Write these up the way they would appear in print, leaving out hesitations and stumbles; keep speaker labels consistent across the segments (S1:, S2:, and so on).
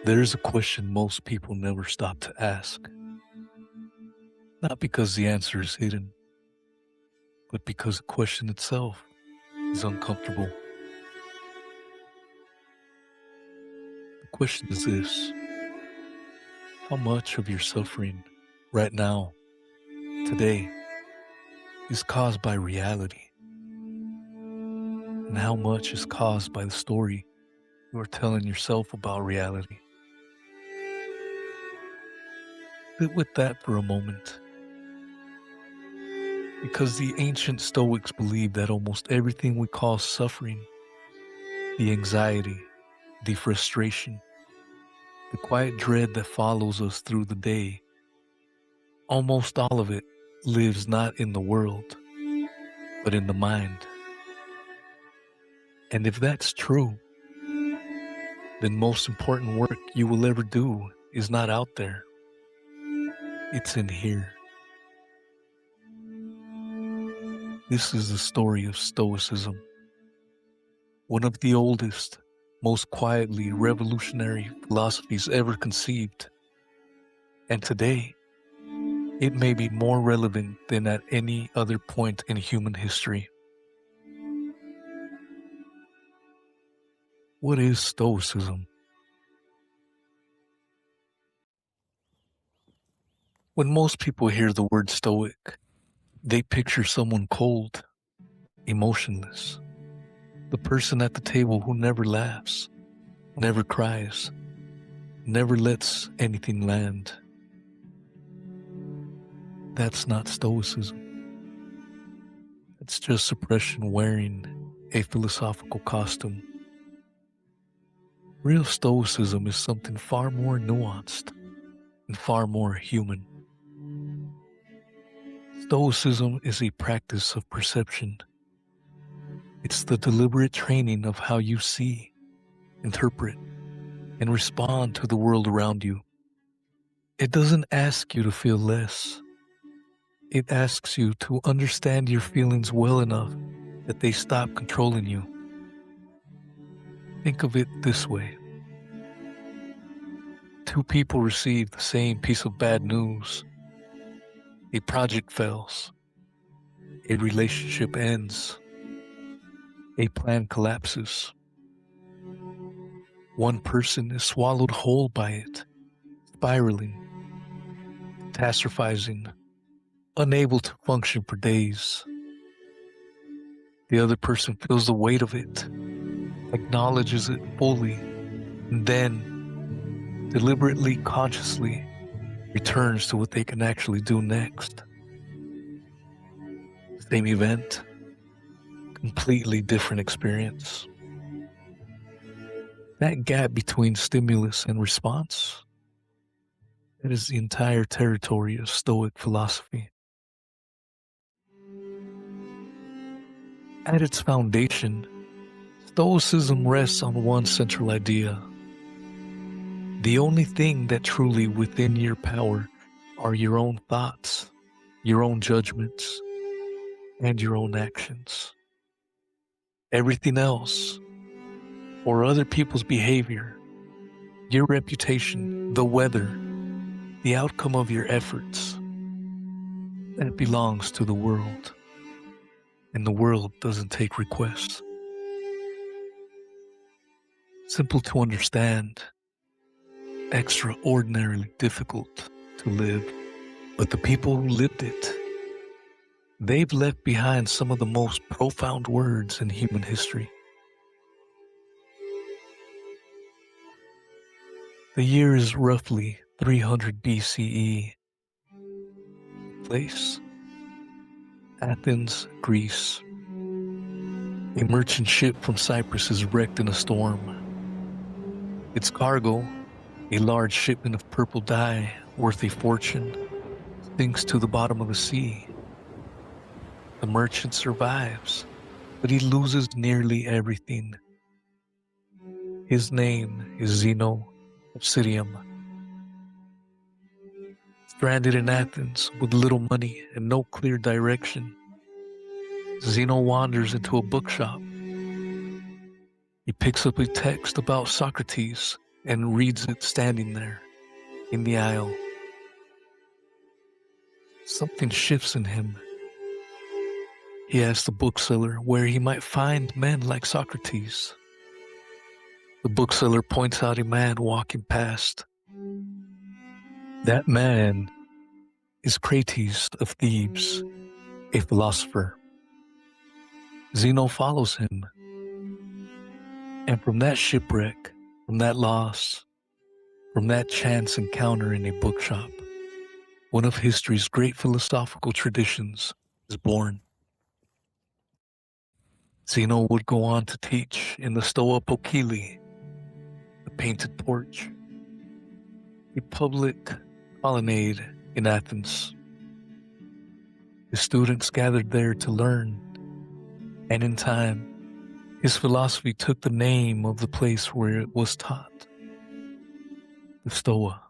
S1: There's a question most people never stop to ask, not because the answer is hidden, but because the question itself is uncomfortable. The question is this: how much of your suffering right now, today, is caused by reality? And how much is caused by the story you are telling yourself about reality? Sit with that for a moment. Because the ancient Stoics believed that almost everything we call suffering, the anxiety, the frustration, the quiet dread that follows us through the day, almost all of it lives not in the world, but in the mind. And if that's true, then most important work you will ever do is not out there. It's in here. This is the story of Stoicism, one of the oldest, most quietly revolutionary philosophies ever conceived. And today, it may be more relevant than at any other point in human history. What is Stoicism? When most people hear the word Stoic, they picture someone cold, emotionless, the person at the table who never laughs, never cries, never lets anything land. That's not Stoicism. It's just suppression wearing a philosophical costume. Real Stoicism is something far more nuanced and far more human. Stoicism is a practice of perception. It's the deliberate training of how you see, interpret, and respond to the world around you. It doesn't ask you to feel less. It asks you to understand your feelings well enough that they stop controlling you. Think of it this way. Two people receive the same piece of bad news. A project fails. A relationship ends. A plan collapses. One person is swallowed whole by it, spiraling, catastrophizing, unable to function for days. The other person feels the weight of it, acknowledges it fully, and then deliberately, consciously returns to what they can actually do next. Same event, completely different experience. That gap between stimulus and response, that is the entire territory of Stoic philosophy. At its foundation, Stoicism rests on one central idea. The only thing that truly within your power are your own thoughts, your own judgments, and your own actions. Everything else, or other people's behavior, your reputation, the weather, the outcome of your efforts, that belongs to the world. And the world doesn't take requests. Simple to understand, extraordinarily difficult to live. But the people who lived it, they've left behind some of the most profound words in human history. The year is roughly 300 BCE. Place: Athens, Greece. A merchant ship from Cyprus is wrecked in a storm. Its cargo, a large shipment of purple dye worth a fortune, sinks to the bottom of the sea. The merchant survives, but he loses nearly everything. His name is Zeno of Citium. Stranded in Athens with little money and no clear direction, Zeno wanders into a bookshop. He picks up a text about Socrates and reads it standing there in the aisle. Something shifts in him. He asks the bookseller where he might find men like Socrates. The bookseller points out a man walking past. That man is Crates of Thebes, a philosopher. Zeno follows him. And from that shipwreck, from that loss, from that chance encounter in a bookshop, one of history's great philosophical traditions is born. Zeno would go on to teach in the Stoa Poikile, the painted porch, a public colonnade in Athens. His students gathered there to learn, and in time, his philosophy took the name of the place where it was taught, the Stoa,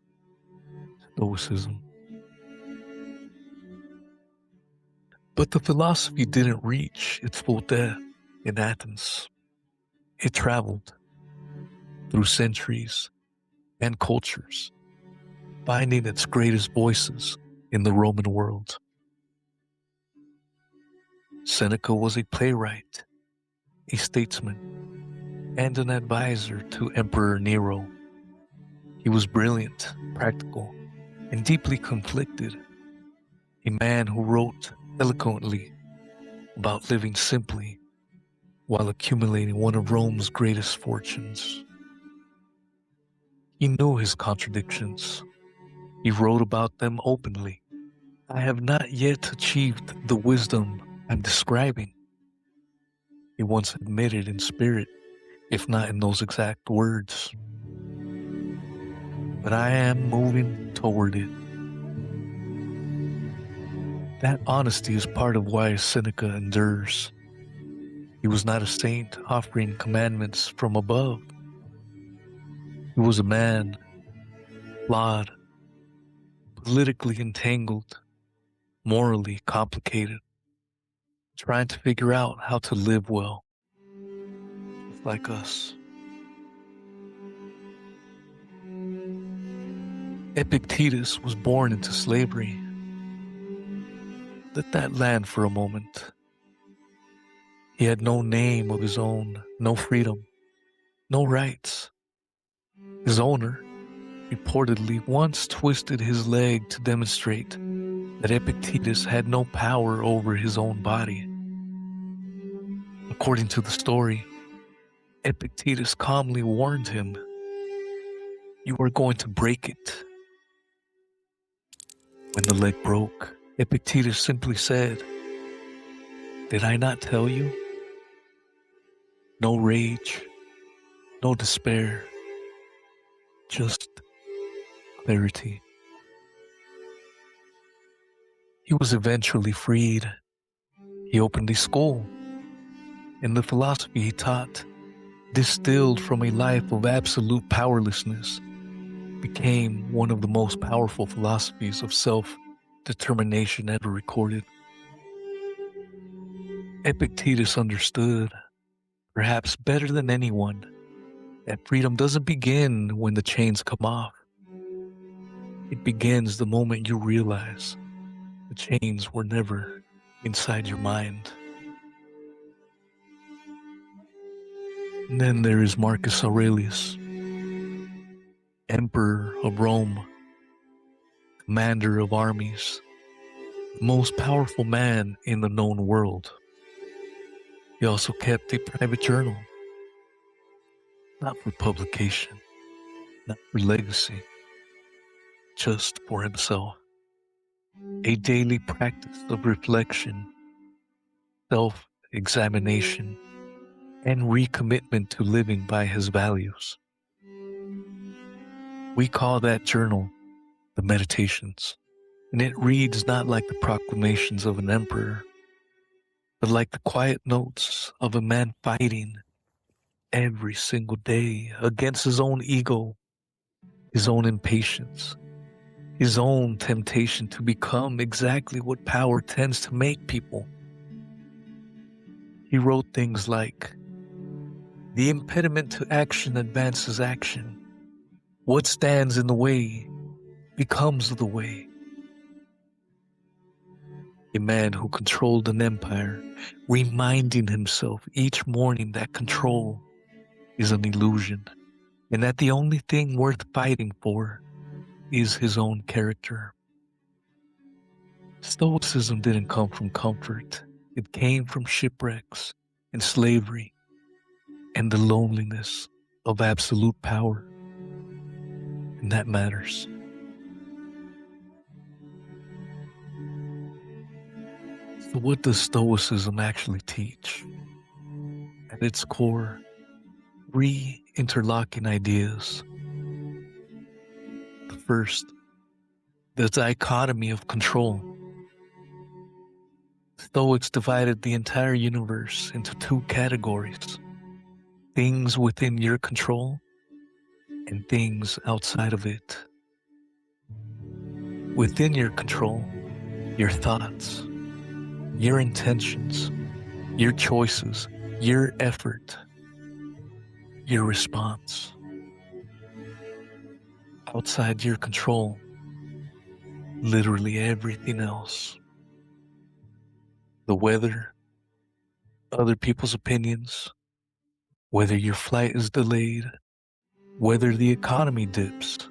S1: Stoicism. But the philosophy didn't reach its full depth in Athens. It traveled through centuries and cultures, finding its greatest voices in the Roman world. Seneca was a playwright, a statesman, and an advisor to Emperor Nero. He was brilliant, practical, and deeply conflicted, a man who wrote eloquently about living simply while accumulating one of Rome's greatest fortunes. He knew his contradictions. He wrote about them openly. I have not yet achieved the wisdom I'm describing, he once admitted in spirit, if not in those exact words. But I am moving toward it. That honesty is part of why Seneca endures. He was not a saint offering commandments from above. He was a man, flawed, politically entangled, morally complicated, trying to figure out how to live well, just like us. Epictetus was born into slavery. Let that land for a moment. He had no name of his own, no freedom, no rights. His owner reportedly once twisted his leg to demonstrate that Epictetus had no power over his own body. According to the story, Epictetus calmly warned him, "You are going to break it." When the leg broke, Epictetus simply said, "Did I not tell you?" No rage, no despair, just clarity. He was eventually freed. He opened a school, and the philosophy he taught, distilled from a life of absolute powerlessness, became one of the most powerful philosophies of self-determination ever recorded. Epictetus understood, perhaps better than anyone, that freedom doesn't begin when the chains come off. It begins the moment you realize the chains were never inside your mind. And then there is Marcus Aurelius, Emperor of Rome, commander of armies, the most powerful man in the known world. He also kept a private journal, not for publication, not for legacy, just for himself. A daily practice of reflection, self-examination, and recommitment to living by his values. We call that journal the Meditations, and it reads not like the proclamations of an emperor, but like the quiet notes of a man fighting every single day against his own ego, his own impatience, his own temptation to become exactly what power tends to make people. He wrote things like, "The impediment to action advances action. What stands in the way becomes the way. A man who controlled an empire, reminding himself each morning that control is an illusion, and that the only thing worth fighting for is his own character. Stoicism didn't come from comfort. It came from shipwrecks and slavery and the loneliness of absolute power. And that matters. So what does Stoicism actually teach? At its core, three interlocking ideas. The first, the dichotomy of control. Stoics divided the entire universe into two categories: things within your control and things outside of it. Within your control, your thoughts, your intentions, your choices, your effort, your response. Outside your control, literally everything else. The weather, other people's opinions, whether your flight is delayed, whether the economy dips,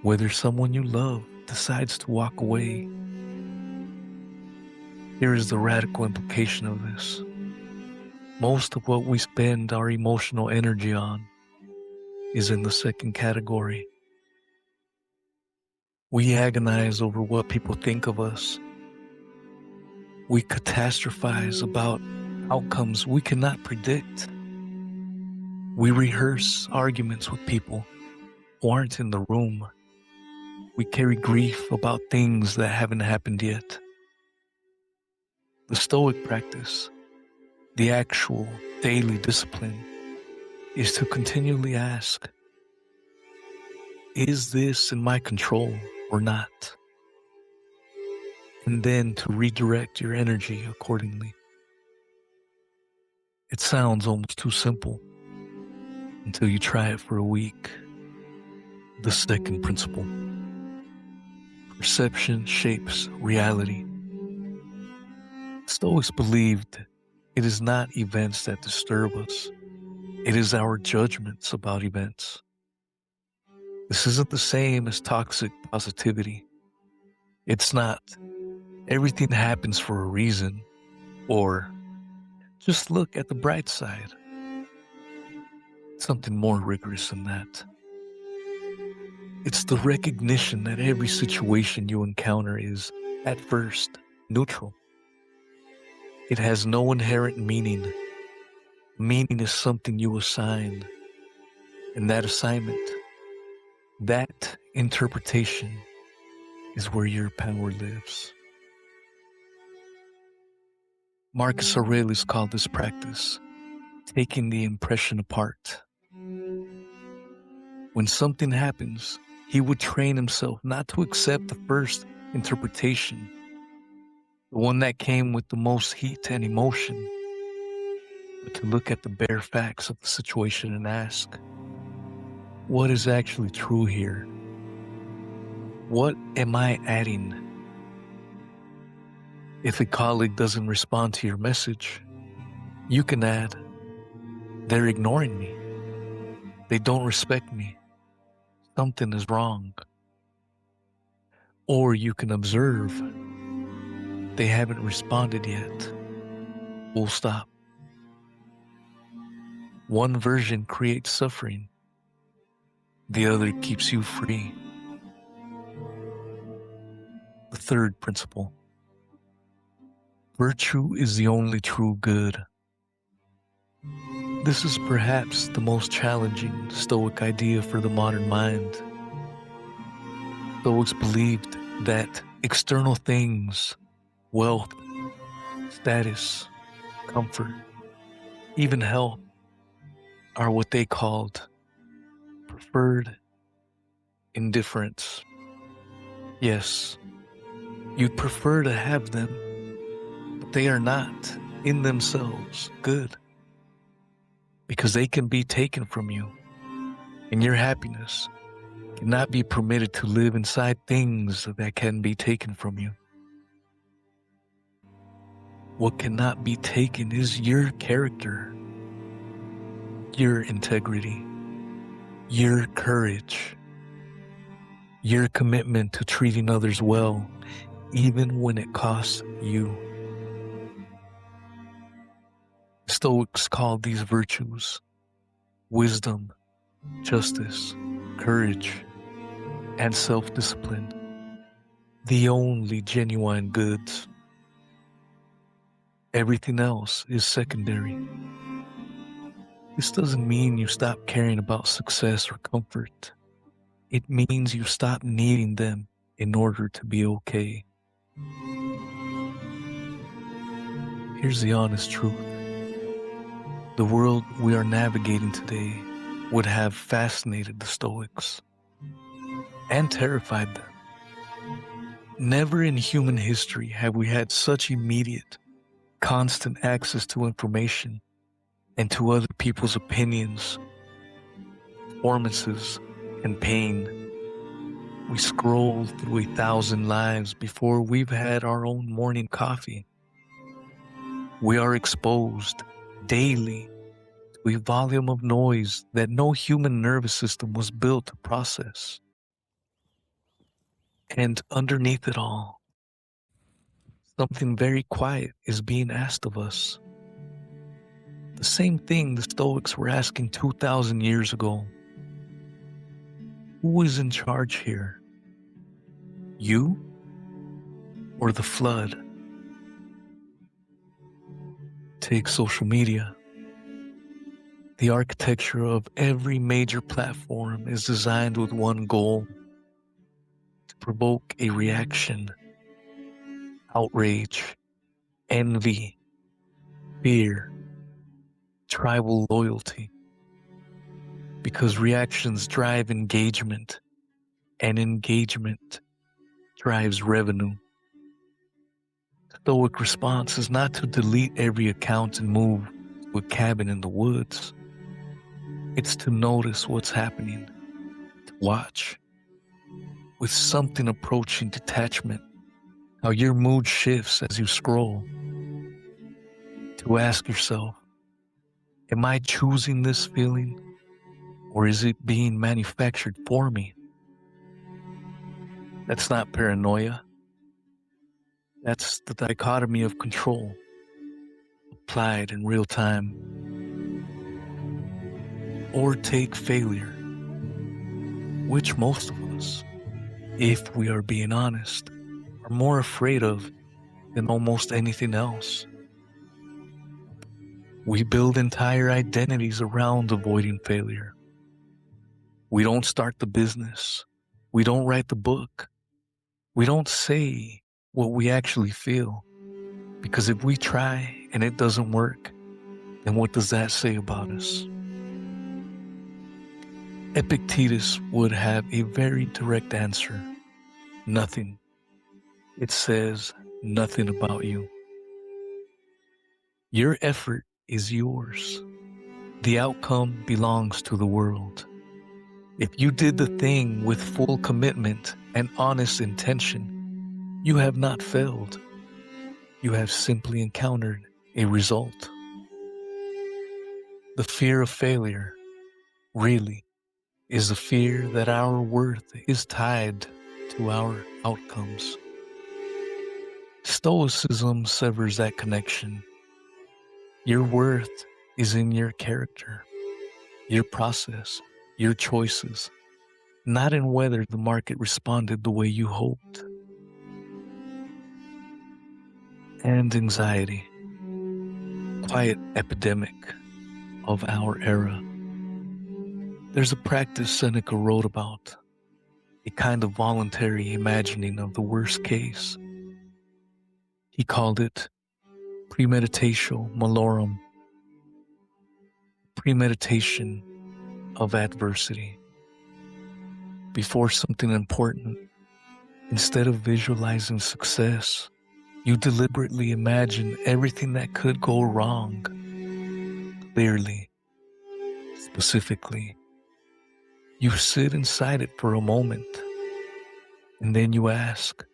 S1: whether someone you love decides to walk away. Here is the radical implication of this. Most of what we spend our emotional energy on is in the second category. We agonize over what people think of us. We catastrophize about outcomes we cannot predict. We rehearse arguments with people who aren't in the room. We carry grief about things that haven't happened yet. The Stoic practice, the actual daily discipline, is to continually ask, is this in my control or not? And then to redirect your energy accordingly. It sounds almost too simple until you try it for a week. The second principle. Perception shapes reality. Stoics believed it is not events that disturb us. It is our judgments about events. This isn't the same as toxic positivity. It's not everything happens for a reason, or just look at the bright side. Something more rigorous than that. It's the recognition that every situation you encounter is, at first, neutral. It has no inherent meaning. Meaning is something you assign, and that assignment, that interpretation, is where your power lives. Marcus Aurelius called this practice taking the impression apart. When something happens, he would train himself not to accept the first interpretation, the one that came with the most heat and emotion, but to look at the bare facts of the situation and ask, what is actually true here? What am I adding? If a colleague doesn't respond to your message, you can add, they're ignoring me. They don't respect me. Something is wrong. Or you can observe, they haven't responded yet. Full stop. One version creates suffering. The other keeps you free. The third principle. Virtue is the only true good. This is perhaps the most challenging Stoic idea for the modern mind. Stoics believed that external things, wealth, status, comfort, even health, are what they called preferred indifference. Yes, you'd prefer to have them, but they are not in themselves good, because they can be taken from you, and your happiness cannot be permitted to live inside things that can be taken from you. What cannot be taken is your character, your integrity, your courage, your commitment to treating others well, even when it costs you. Stoics call these virtues wisdom, justice, courage, and self-discipline, the only genuine goods. Everything else is secondary. This doesn't mean you stop caring about success or comfort. It means you stop needing them in order to be okay. Here's the honest truth. The world we are navigating today would have fascinated the Stoics and terrified them. Never in human history have we had such immediate, constant access to information and to other people's opinions, performances, and pain. We scroll through 1,000 lives before we've had our own morning coffee. We are exposed daily to a volume of noise that no human nervous system was built to process. And underneath it all, something very quiet is being asked of us. The same thing the Stoics were asking 2,000 years ago. Who is in charge here? You or the flood? Take social media. The architecture of every major platform is designed with one goal: to provoke a reaction, outrage, envy, fear, tribal loyalty. Because reactions drive engagement, and engagement drives revenue. Stoic response is not to delete every account and move to a cabin in the woods. It's to notice what's happening, to watch, with something approaching detachment, how your mood shifts as you scroll. To ask yourself, am I choosing this feeling, or is it being manufactured for me? That's not paranoia. That's the dichotomy of control, applied in real time. Or take failure, which most of us, if we are being honest, are more afraid of than almost anything else. We build entire identities around avoiding failure. We don't start the business. We don't write the book. We don't say what we actually feel. Because if we try and it doesn't work, then what does that say about us? Epictetus would have a very direct answer. Nothing. It says nothing about you. Your effort is yours. The outcome belongs to the world. If you did the thing with full commitment and honest intention, you have not failed. You have simply encountered a result. The fear of failure, really, is the fear that our worth is tied to our outcomes. Stoicism severs that connection. Your worth is in your character, your process, your choices, not in whether the market responded the way you hoped. And anxiety, quiet epidemic of our era. There's a practice Seneca wrote about, a kind of voluntary imagining of the worst case. He called it premeditatio malorum, premeditation of adversity. Before something important, instead of visualizing success, you deliberately imagine everything that could go wrong, clearly, specifically. You sit inside it for a moment, and then you ask,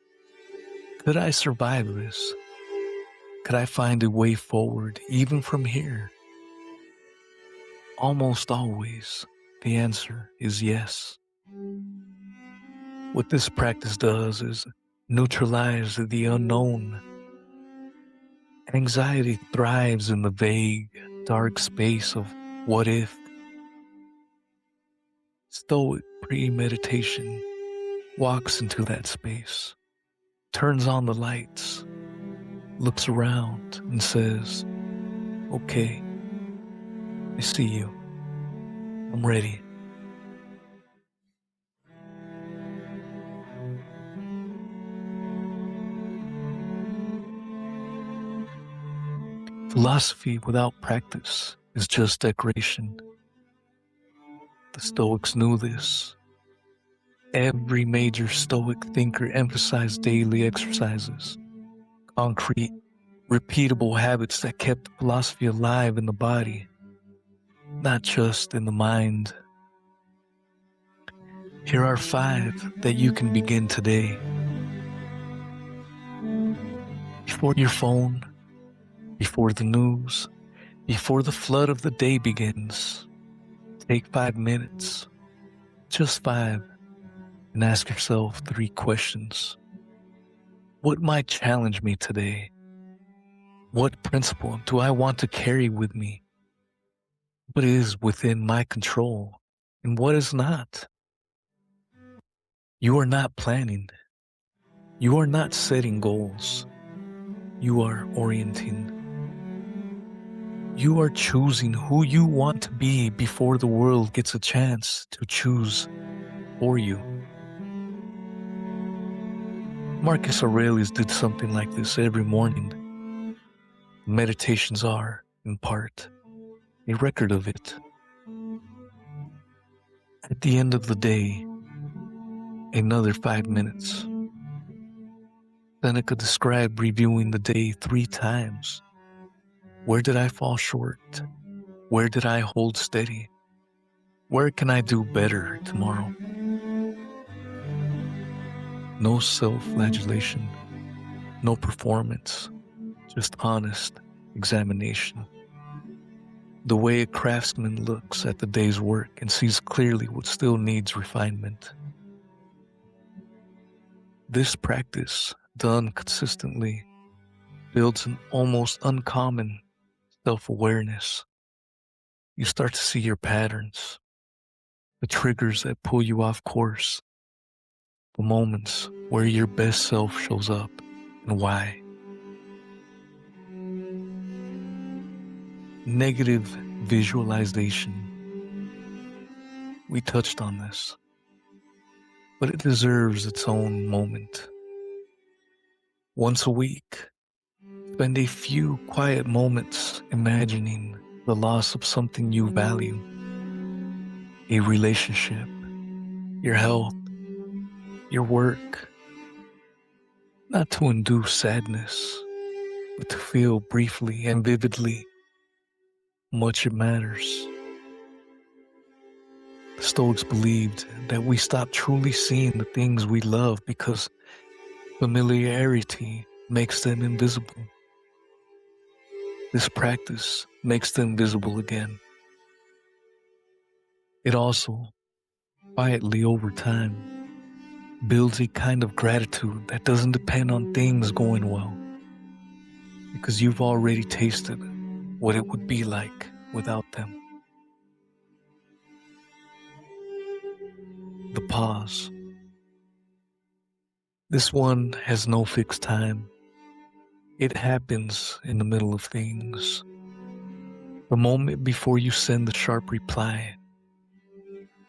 S1: could I survive this? Could I find a way forward even from here? Almost always, the answer is yes. What this practice does is neutralize the unknown. Anxiety thrives in the vague, dark space of what if. Stoic premeditation walks into that space, turns on the lights, looks around and says, okay, I see you. I'm ready. Philosophy without practice is just decoration. The Stoics knew this. Every major Stoic thinker emphasized daily exercises, concrete, repeatable habits that kept philosophy alive in the body, not just in the mind. Here are 5 that you can begin today. Before your phone, before the news, before the flood of the day begins, take 5 minutes, just 5, and ask yourself 3 questions. What might challenge me today? What principle do I want to carry with me? What is within my control and what is not? You are not planning. You are not setting goals. You are orienting. You are choosing who you want to be before the world gets a chance to choose for you. Marcus Aurelius did something like this every morning. Meditations are, in part, a record of it. At the end of the day, another 5 minutes. Seneca described reviewing the day 3 times. Where did I fall short? Where did I hold steady? Where can I do better tomorrow? No self-flagellation, no performance, just honest examination. The way a craftsman looks at the day's work and sees clearly what still needs refinement. This practice, done consistently, builds an almost uncommon self-awareness. You start to see your patterns, the triggers that pull you off course, the moments where your best self shows up and why. Negative visualization. We touched on this, but it deserves its own moment. Once a week, spend a few quiet moments imagining the loss of something you value, a relationship, your health, your work, not to induce sadness, but to feel briefly and vividly how much it matters. The Stoics believed that we stop truly seeing the things we love because familiarity makes them invisible. This practice makes them visible again. It also, quietly over time, builds a kind of gratitude that doesn't depend on things going well, because you've already tasted what it would be like without them. The pause. This one has no fixed time. It happens in the middle of things. The moment before you send the sharp reply.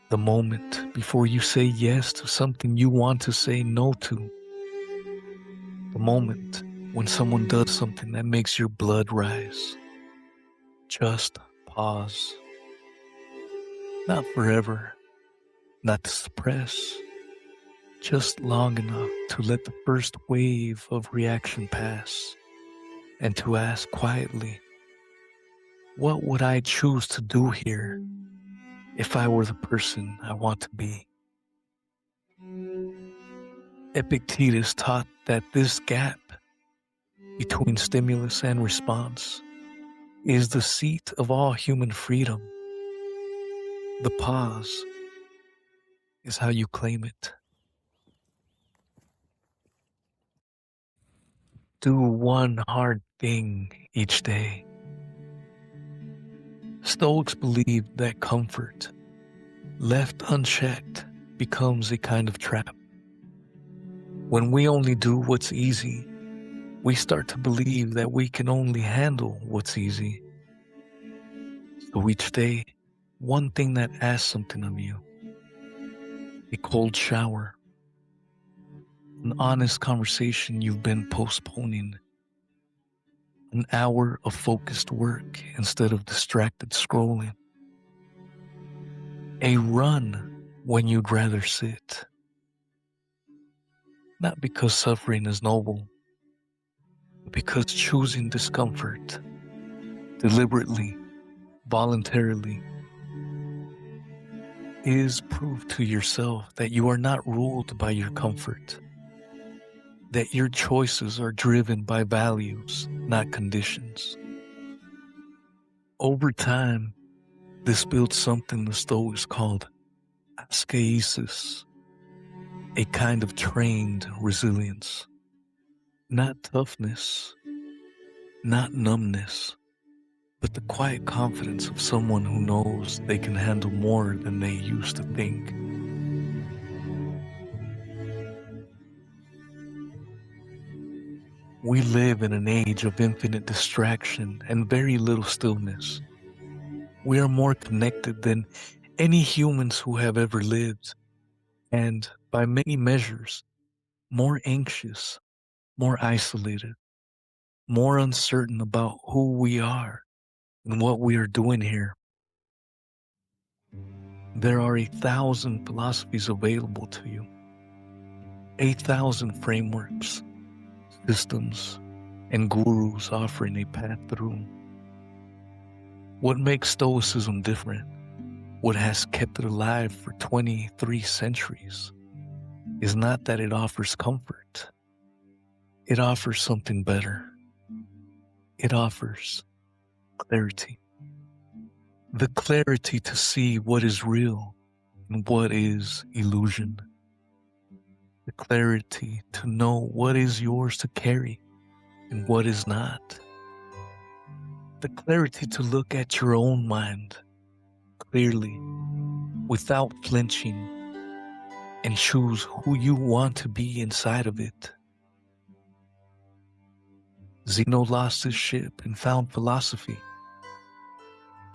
S1: The moment before you say yes to something you want to say no to. The moment when someone does something that makes your blood rise. Just pause. Not forever, not to suppress, just long enough to let the first wave of reaction pass, and to ask quietly, what would I choose to do here? if I were the person I want to be. Epictetus taught that this gap between stimulus and response is the seat of all human freedom. The pause is how you claim it. Do one hard thing each day. Stoics believe that comfort, left unchecked, becomes a kind of trap. When we only do what's easy, we start to believe that we can only handle what's easy. So each day, one thing that asks something of you: a cold shower, an honest conversation you've been postponing, an hour of focused work instead of distracted scrolling, a run when you'd rather sit. Not because suffering is noble, but because choosing discomfort deliberately, voluntarily, is proof to yourself that you are not ruled by your comfort, that your choices are driven by values, not conditions. Over time, this builds something the Stoics called ascesis, a kind of trained resilience. Not toughness, not numbness, but the quiet confidence of someone who knows they can handle more than they used to think. We live in an age of infinite distraction and very little stillness. We are more connected than any humans who have ever lived, and by many measures, more anxious, more isolated, more uncertain about who we are and what we are doing here. There are 1,000 philosophies available to you, 8,000 frameworks, systems, and gurus offering a path through. What makes Stoicism different, what has kept it alive for 23 centuries, is not that it offers comfort. It offers something better. It offers clarity. The clarity to see what is real and what is illusion. The clarity to know what is yours to carry and what is not. The clarity to look at your own mind clearly, without flinching, and choose who you want to be inside of it. Zeno lost his ship and found philosophy.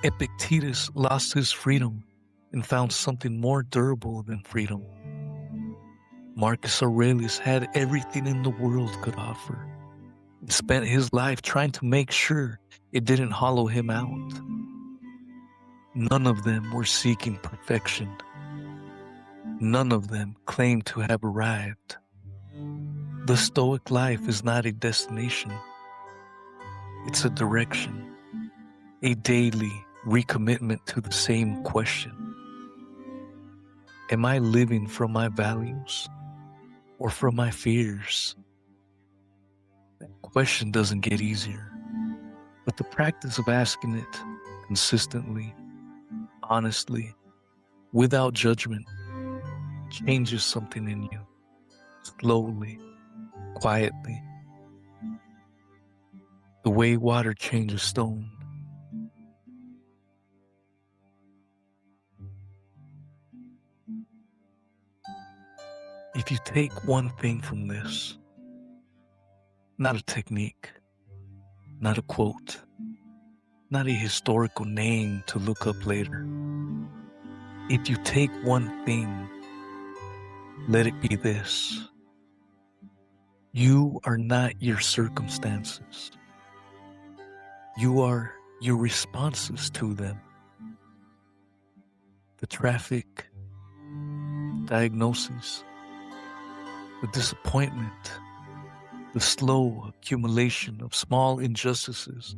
S1: Epictetus lost his freedom and found something more durable than freedom. Marcus Aurelius had everything in the world could offer and spent his life trying to make sure it didn't hollow him out. None of them were seeking perfection. None of them claimed to have arrived. The Stoic life is not a destination. It's a direction, a daily recommitment to the same question. Am I living from my values or from my fears? That question doesn't get easier, but the practice of asking it consistently, honestly, without judgment, changes something in you, slowly, quietly, the way water changes stone. If you take one thing from this, not a technique, not a quote, not a historical name to look up later. If you take one thing, let it be this: you are not your circumstances. You are your responses to them. The traffic, diagnosis, the disappointment, the slow accumulation of small injustices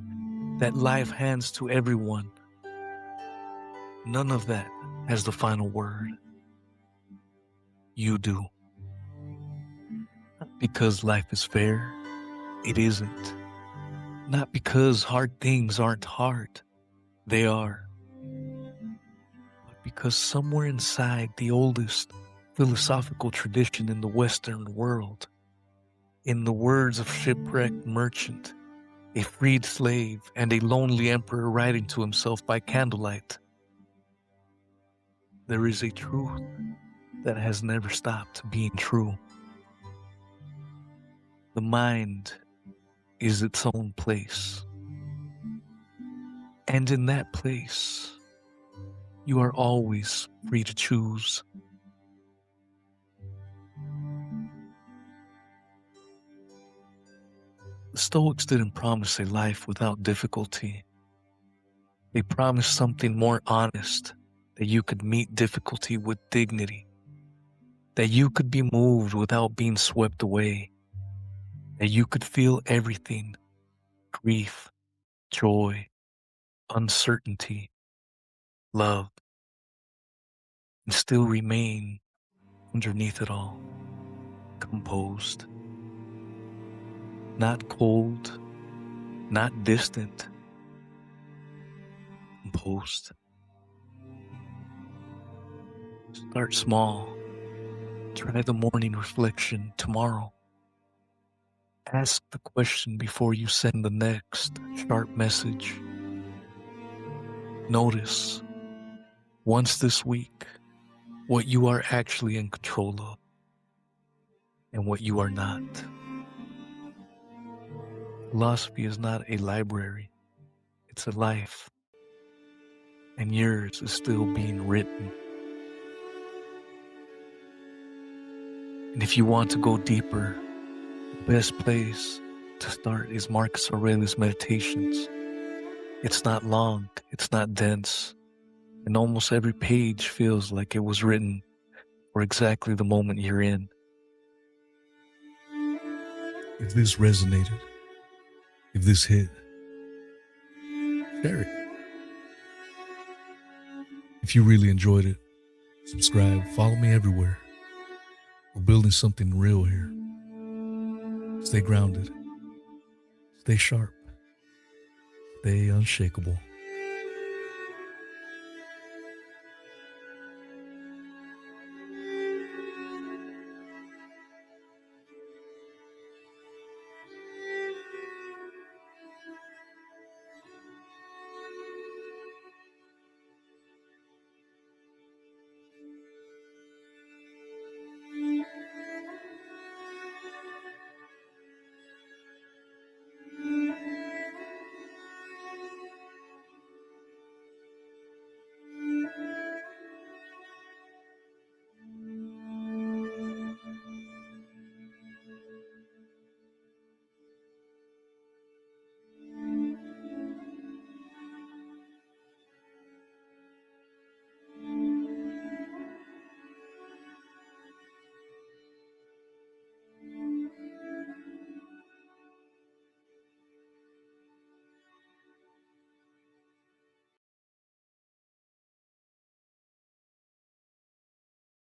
S1: that life hands to everyone. None of that has the final word. You do. Not because life is fair, it isn't. Not because hard things aren't hard, they are. But because somewhere inside the oldest philosophical tradition in the Western world, in the words of shipwrecked merchant, a freed slave, and a lonely emperor writing to himself by candlelight, there is a truth that has never stopped being true. The mind is its own place. And in that place, you are always free to choose. The Stoics didn't promise a life without difficulty. They promised something more honest, that you could meet difficulty with dignity, that you could be moved without being swept away, that you could feel everything, grief, joy, uncertainty, love, and still remain underneath it all, composed. Not cold, not distant, composed. Start small. Try the morning reflection tomorrow. Ask the question before you send the next sharp message. Notice, once this week, what you are actually in control of and what you are not. Philosophy is not a library, it's a life, and yours is still being written. And if you want to go deeper, the best place to start is Marcus Aurelius' Meditations. It's not long, it's not dense, and almost every page feels like it was written for exactly the moment you're in. If this resonated, if this hit, share it. If you really enjoyed it, subscribe, follow me everywhere. We're building something real here. Stay grounded, stay sharp, stay unshakable.